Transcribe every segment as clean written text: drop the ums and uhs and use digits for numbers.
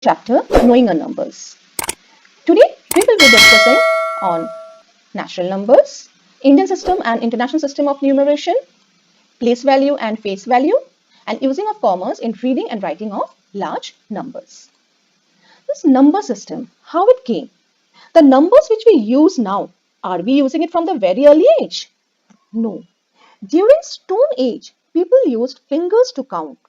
chapter Knowing a Numbers. Today we will be discussing on natural numbers, Indian system and international system of numeration, place value and face value, and using of commas in reading and writing of large numbers. This number system, how it came? The numbers which we use now, are we using it from the very early age? No. During Stone Age, people used fingers to count.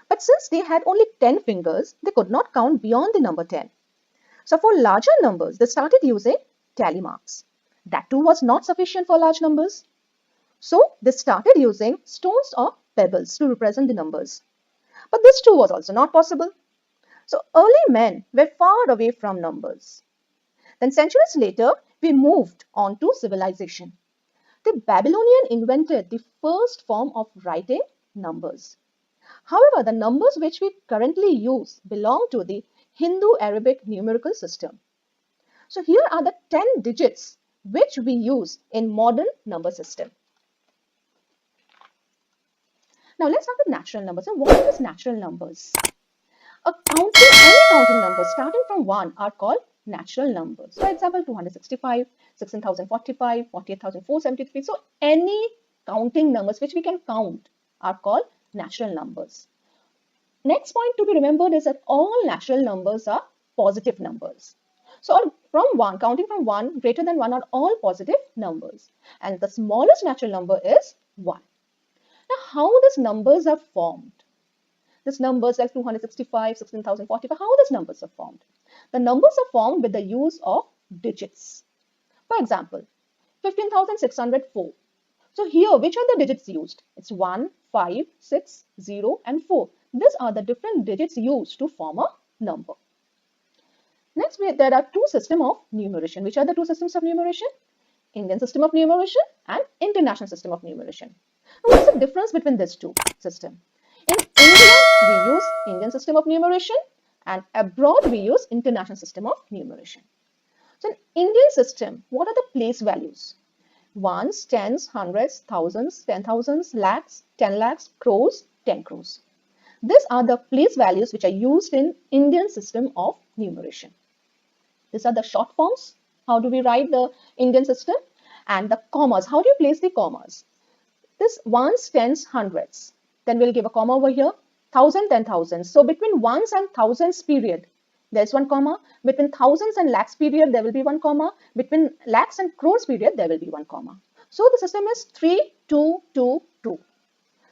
But since they had only 10 fingers, they could not count beyond the number 10. So for larger numbers, they started using tally marks. That too was not sufficient for large numbers. So they started using stones or pebbles to represent the numbers. But this too was also not possible. So early men were far away from numbers. Then centuries later, we moved on to civilization. The Babylonian invented the first form of writing numbers. However, the numbers which we currently use belong to the Hindu-Arabic numerical system. So here are the 10 digits which we use in modern number system. Now let's start with natural numbers. And what are these natural numbers? Any counting numbers starting from 1 are called natural numbers. For example, 265, 16,045, 48,473. So any counting numbers which we can count are called natural numbers. Next point to be remembered is that all natural numbers are positive numbers. So from 1, counting from 1, greater than 1 are all positive numbers. And the smallest natural number is 1. Now how these numbers are formed? These numbers like 265, 16,045, how these numbers are formed? The numbers are formed with the use of digits. For example, 15,604. So here, which are the digits used? It's 1, 5, 6, 0 and 4. These are the different digits used to form a number. Next, there are two systems of numeration. Which are the two systems of numeration? Indian system of numeration and international system of numeration. Now, what's the difference between these two systems? In India, we use Indian system of numeration and abroad we use international system of numeration. So in Indian system, what are the place values? Ones, tens, hundreds, thousands, 10,000s, lakhs, 10 lakhs, crores, 10 crores. These are the place values which are used in Indian system of numeration. These are the short forms. How do we write the Indian system? And the commas. How do you place the commas? This ones, tens, hundreds. Then we'll give a comma over here. Thousand, 10,000. So between ones and thousands period, there's one comma. Between thousands and lakhs period, there will be one comma. Between lakhs and crores period, there will be one comma. So the system is 3, 2, 2, 2.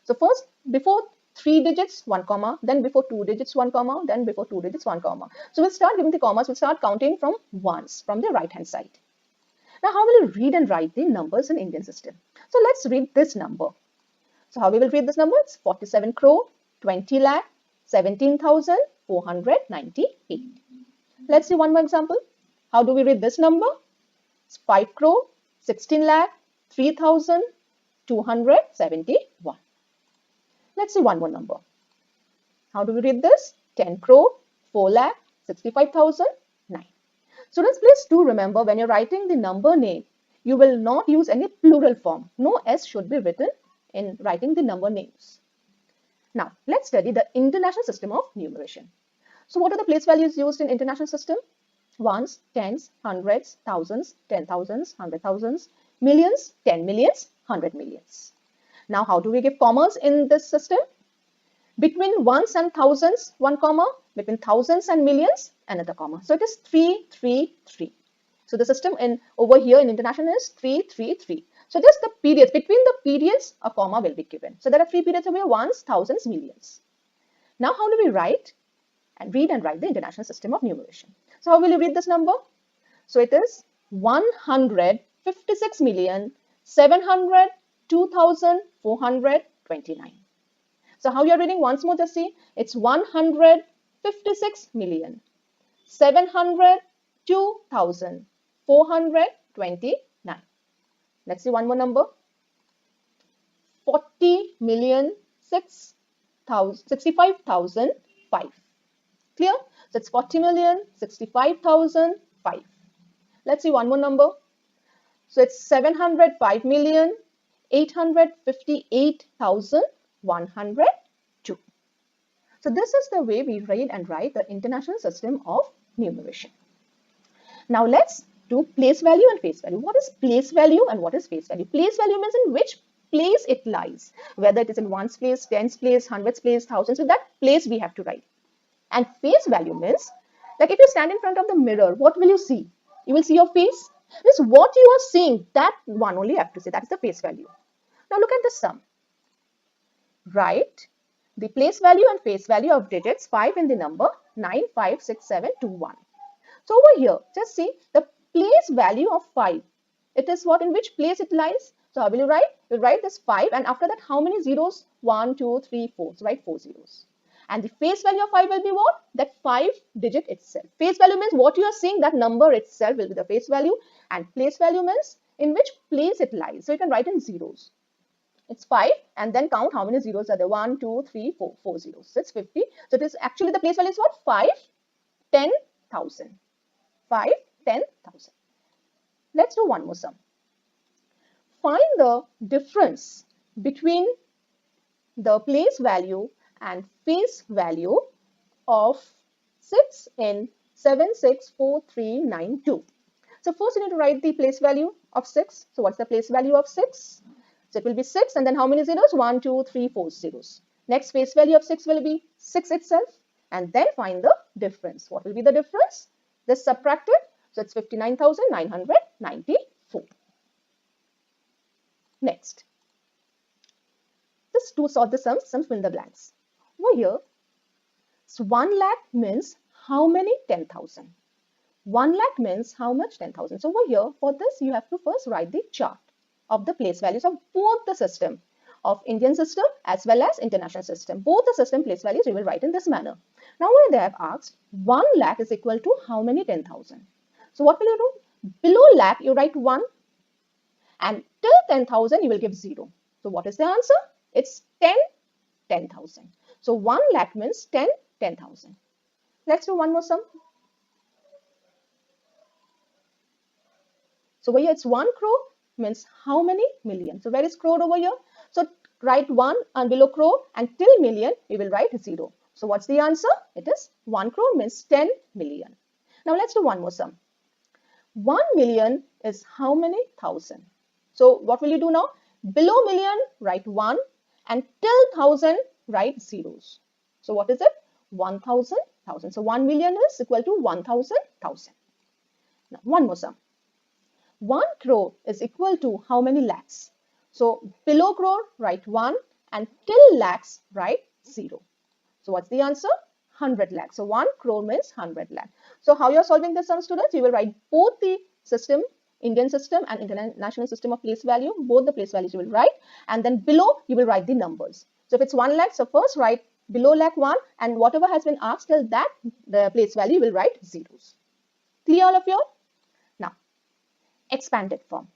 So first, before 3 digits, 1 comma, then before 2 digits, 1 comma, then before 2 digits, 1 comma. So we'll start giving the commas, we'll start counting from ones from the right hand side. Now how will you read and write the numbers in Indian system? So let's read this number. So how we will read this number? It's 47 crore, 20 lakh, 17,498. Let's see one more example. How do we read this number? It's 5 crore, 16 lakh, 3,271. Let's see one more number. How do we read this? 10 crore, 4 lakh, 65,009. Students, please do remember when you're writing the number name, you will not use any plural form. No S should be written in writing the number names. Now, let's study the international system of numeration. So what are the place values used in international system? Ones, tens, hundreds, thousands, 10,000s, 100,000s, millions, 10 millions, 100 millions. Now, how do we give commas in this system? Between ones and thousands, 1 comma. Between thousands and millions, another comma. So it is 3, 3, 3. So the system over here in international is 3, 3, 3. So just the periods, between the periods, a comma will be given. So there are 3 periods over here, ones, thousands, millions. Now how do we write and read and write the international system of numeration? So how will you read this number? So it is 156,702,429. So how you are reading once more, just see. It's 156,702,429. Let's see one more number. 40,065,005. Clear? So it's 40,065,005. Let's see one more number. So it's 705,858,102. So this is the way we read and write the International System of Numeration. Now let's do place value and face value. What is place value and what is face value? Place value means in which place it lies, whether it is in ones place, tens place, hundreds place, thousands. So that place we have to write. And face value means, like if you stand in front of the mirror, what will you see? You will see your face. Means what you are seeing, that one only you have to say. That is the face value. Now look at the sum. Write the place value and face value of digits 5 in the number 95671. So over here, just see the place value of 5. It is what, in which place it lies. So how will you write? You write this 5 and after that how many zeros? 1, 2, 3, 4. So write 4 zeros. And the face value of 5 will be what? That 5 digit itself. Face value means what you are seeing, that number itself will be the face value. And place value means in which place it lies. So you can write in zeros. It's 5 and then count how many zeros are there. 1, 2, 3, 4. 4 zeros. So it's 50. So it is actually the place value is what? 5, 10,000. 5, 10,000. Let's do one more sum. Find the difference between the place value and face value of 6 in 764392. So first you need to write the place value of 6. So what's the place value of 6? So it will be 6 and then how many zeros? 1, 2, 3, 4 zeros. Next face value of 6 will be 6 itself and then find the difference. What will be the difference? This subtracted, so it's 59,994. Next, just to solve the sums, fill in the blanks. Over here, so 1 lakh means how many? 10,000. 1 lakh means how much? 10,000. So over here, for this, you have to first write the chart of the place values of both the system, of Indian system as well as international system. Both the system place values you will write in this manner. Now when they have asked 1 lakh is equal to how many? 10,000. So what will you do? Below lakh you write 1 and till 10,000 you will give 0. So what is the answer? It's 10, 10,000. So 1 lakh means 10, 10,000. Let's do one more sum. So over here it's 1 crore means how many? Million. So where is crore over here? So write 1 and below crore and till million we will write 0. So what's the answer? It is 1 crore means 10 million. Now let's do one more sum. 1 million is how many? 1,000. So what will you do now? Below million write 1 and till 1,000 write zeros. So what is it? 1,000, 1,000. So 1 million is equal to 1,000, 1,000. Now one more sum. 1 crore is equal to how many lakhs? So below crore write 1 and till lakhs write 0. So what's the answer? 100 lakhs. So 1 crore means 100 lakh. So how you are solving this sum, students? You will write both the system, Indian system and international system of place value. Both the place values you will write and then below you will write the numbers. So if it's 1 lakh, so first write below lakh 1 and whatever has been asked till that the place value will write zeros. Clear all of you all? Now expanded form.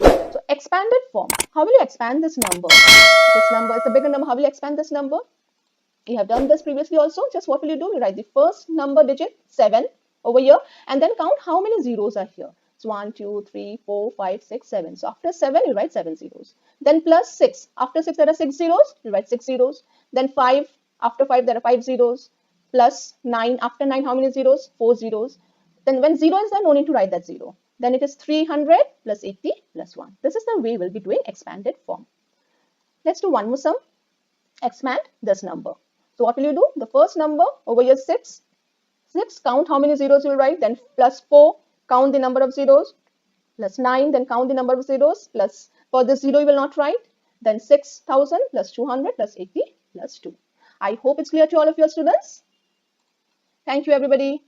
So expanded form, how will you expand this number? This number is a bigger number. How will you expand this number? You have done this previously also. Just what will you do? You write the first number digit 7 over here and then count how many zeros are here. So 1, 2, 3, 4, 5, 6, 7. So after 7 you write 7 zeros. Then plus 6. After 6 there are 6 zeros. You write 6 zeros. Then 5. After 5 there are 5 zeros. Plus 9. After 9 how many zeros? 4 zeros. Then when 0 is there, no need to write that 0. Then it is 300 plus 80 plus 1. This is the way we'll be doing expanded form. Let's do one more sum. Expand this number. So what will you do? The first number over here 6. 6, count how many zeros you will write. Then plus 4, count the number of zeros. Plus 9, then count the number of zeros. Plus, for this 0 you will not write. Then 6,000 plus 200 plus 80 plus 2. I hope it's clear to all of your students. Thank you everybody.